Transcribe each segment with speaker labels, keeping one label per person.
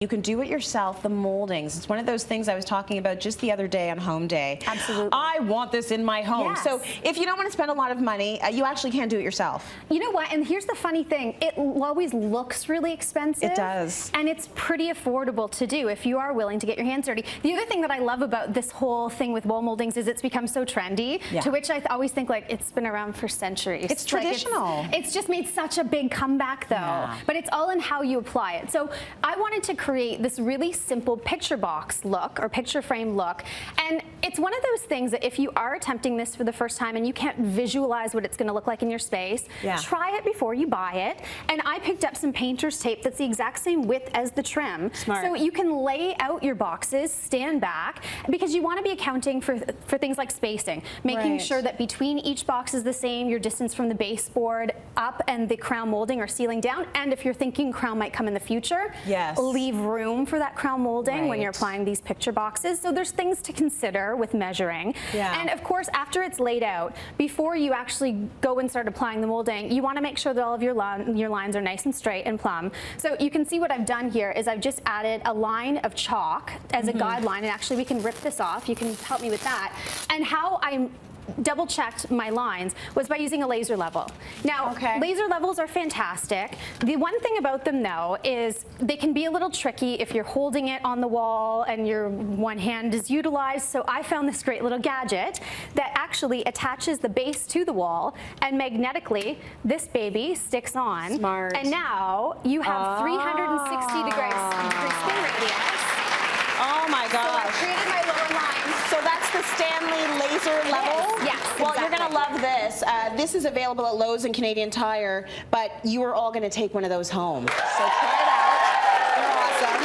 Speaker 1: You can do it yourself, the moldings. It's one of those things I was talking about just the other day on Home Day.
Speaker 2: Absolutely.
Speaker 1: I want this in my home.
Speaker 2: Yes.
Speaker 1: So if you don't want to spend a lot of money, you actually can do it yourself.
Speaker 2: You know what? And here's the funny thing. It always looks really expensive.
Speaker 1: It does.
Speaker 2: And it's pretty affordable to do if you are willing to get your hands dirty. The other thing that I love about this whole thing with wall moldings is it's become so trendy, to which I always think like it's been around for centuries.
Speaker 1: It's traditional.
Speaker 2: It's just made such a big comeback though. But it's all in how you apply it. So I wanted to create this really simple picture box look or picture frame look, and it's one of those things that if you are attempting this for the first time and you can't visualize what it's going to look like in your space, try it before you buy it. And I picked up some painter's tape that's the exact same width as the trim.
Speaker 1: Smart.
Speaker 2: So you can lay out your boxes, stand back, because you want to be accounting for things like spacing, making sure that between each box is the same, your distance from the baseboard up and the crown molding or ceiling down, and if you're thinking crown might come in the future, leave room for that crown molding when you're applying these picture boxes. So there's things to consider with measuring. And of course, after it's laid out, before you actually go and start applying the molding, you want to make sure that all of your lines are nice and straight and plumb. So you can see what I've done here is I've just added a line of chalk as a guideline, and actually we can rip this off. You can help me with that. And how I double checked my lines was by using a laser level. Now, laser levels are fantastic. The one thing about them though is they can be a little tricky if you're holding it on the wall and your one hand is utilized. So I found this great little gadget that actually attaches the base to the wall, and magnetically this baby sticks on.
Speaker 1: Smart.
Speaker 2: And now you have 360 degree spin radius.
Speaker 1: Oh my gosh.
Speaker 2: So I created my lower line.
Speaker 1: So that's the Stanley laser level?
Speaker 2: Yes,
Speaker 1: Well,
Speaker 2: exactly.
Speaker 1: you're going to love this. This is available at Lowe's and Canadian Tire, but you are all going to take one of those home. So try it out. They're awesome.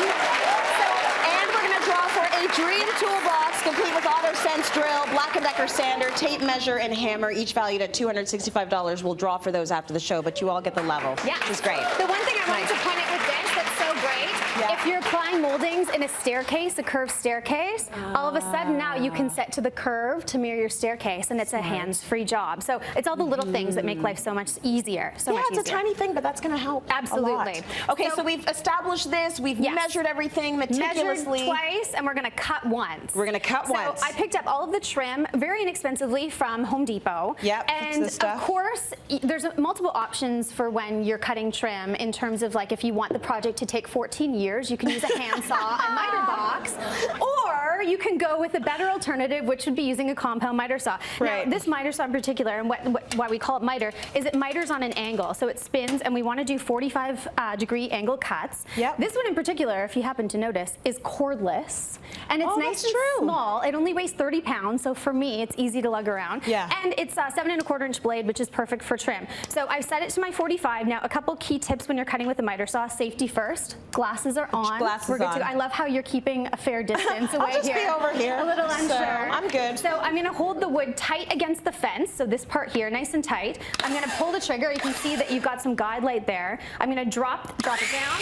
Speaker 1: And we're going to draw for a dream toolbox complete with auto sense drill, Black & Decker sander, tape measure, and hammer, each valued at $265. We'll draw for those after the show, but you all get the level, which is great.
Speaker 2: The one thing I wanted to point out with this that's so great, if you're applying moldings in a staircase, a curved staircase, all of a sudden now you can set to the curve to mirror your staircase, and it's a hands-free job. So it's all the little things that make life so much easier.
Speaker 1: It's a tiny thing, but that's going to help
Speaker 2: Absolutely.
Speaker 1: a lot. Okay, so we've established this. We've measured everything meticulously.
Speaker 2: Measured twice, and we're going to cut once.
Speaker 1: We're going to cut once.
Speaker 2: So I picked up all of the trim very inexpensively from Home Depot. And of course, there's multiple options for when you're cutting trim in terms of like if you want the project to take 14 years, you can use a handsaw and miter box, or you can go with a better alternative, which would be using a compound miter saw. Now, this miter saw in particular, and why we call it miter, is it miters on an angle. So it spins, and we want to do 45-degree angle cuts. This one in particular, if you happen to notice, is cordless, and it's nice and small. It only weighs 30 pounds, so for me, it's easy to lug around. And it's a 7 1/4 inch blade, which is perfect for trim. So I've set it to my 45. Now, a couple key tips when you're cutting with a miter saw: safety first. Glasses are on. We're good to go. I love how you're keeping a fair distance away.
Speaker 1: I'll just be over here.
Speaker 2: A little unsure.
Speaker 1: So I'm good.
Speaker 2: So I'm going to hold the wood tight against the fence. So this part here, nice and tight. I'm going to pull the trigger. You can see that you've got some guide light there. I'm going to drop it down.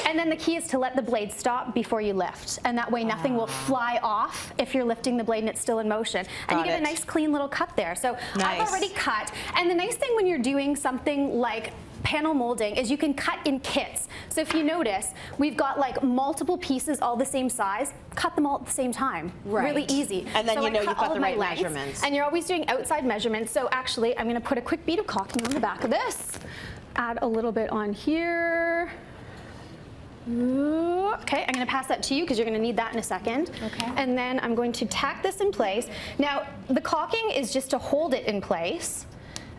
Speaker 2: And then the key is to let the blade stop before you lift. And that way nothing will fly off if you're lifting the blade and it's still in motion. And you get a nice clean little cut there. So I've already cut. And the nice thing when you're doing something like panel molding is you can cut in kits. So if you notice, we've got like multiple pieces all the same size, cut them all at the same time. Really easy.
Speaker 1: And then you know you've got the right measurements.
Speaker 2: And you're always doing outside measurements. So actually, I'm going to put a quick bead of caulking on the back of this. Add a little bit on here. Okay, I'm going to pass that to you because you're going to need that in a second. And then I'm going to tack this in place. Now, the caulking is just to hold it in place,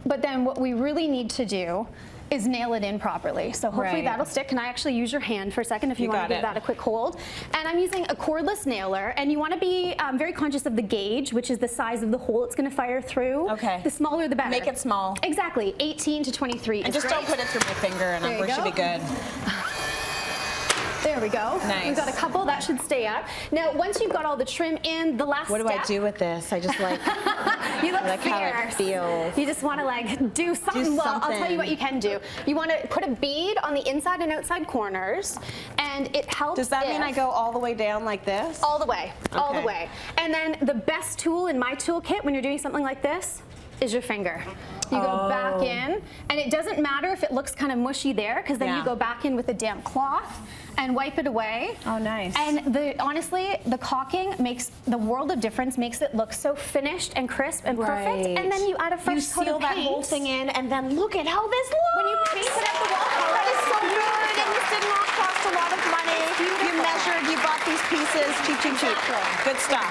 Speaker 2: but then what we really need to do is nail it in properly. So hopefully that'll stick. Can I actually use your hand for a second if you want to give that a quick hold? And I'm using a cordless nailer, and you want to be very conscious of the gauge, which is the size of the hole it's going to fire through. The smaller the better.
Speaker 1: Make it small.
Speaker 2: Exactly, 18 to 23.
Speaker 1: And just don't put it through my finger, and we should be good.
Speaker 2: There we go. We've got a couple that should stay up. Now, once you've got all the trim in, the last
Speaker 1: step. What do I do with this? I just like.
Speaker 2: You look
Speaker 1: like
Speaker 2: fierce.
Speaker 1: how it feels.
Speaker 2: You just want to like do something. Well, I'll tell you what you can do. You want to put a bead on the inside and outside corners, and it helps.
Speaker 1: Does that mean I go all the way down like this?
Speaker 2: All the way, all the way. And then the best tool in my toolkit when you're doing something like this is your finger. You go back in, and it doesn't matter if it looks kind of mushy there, because then you go back in with a damp cloth and wipe it away.
Speaker 3: Oh, nice.
Speaker 2: And honestly, the caulking makes the world of difference, makes it look so finished and crisp and perfect. And then you add a fresh coat
Speaker 1: seal
Speaker 2: of
Speaker 1: that
Speaker 2: paint.
Speaker 1: whole thing in, and then look at how this looks.
Speaker 2: When you paint it at the wall,
Speaker 1: that is so good, and this did not cost a lot of money. You measured, you bought these pieces, cheap, cheap, cheap. Good stuff.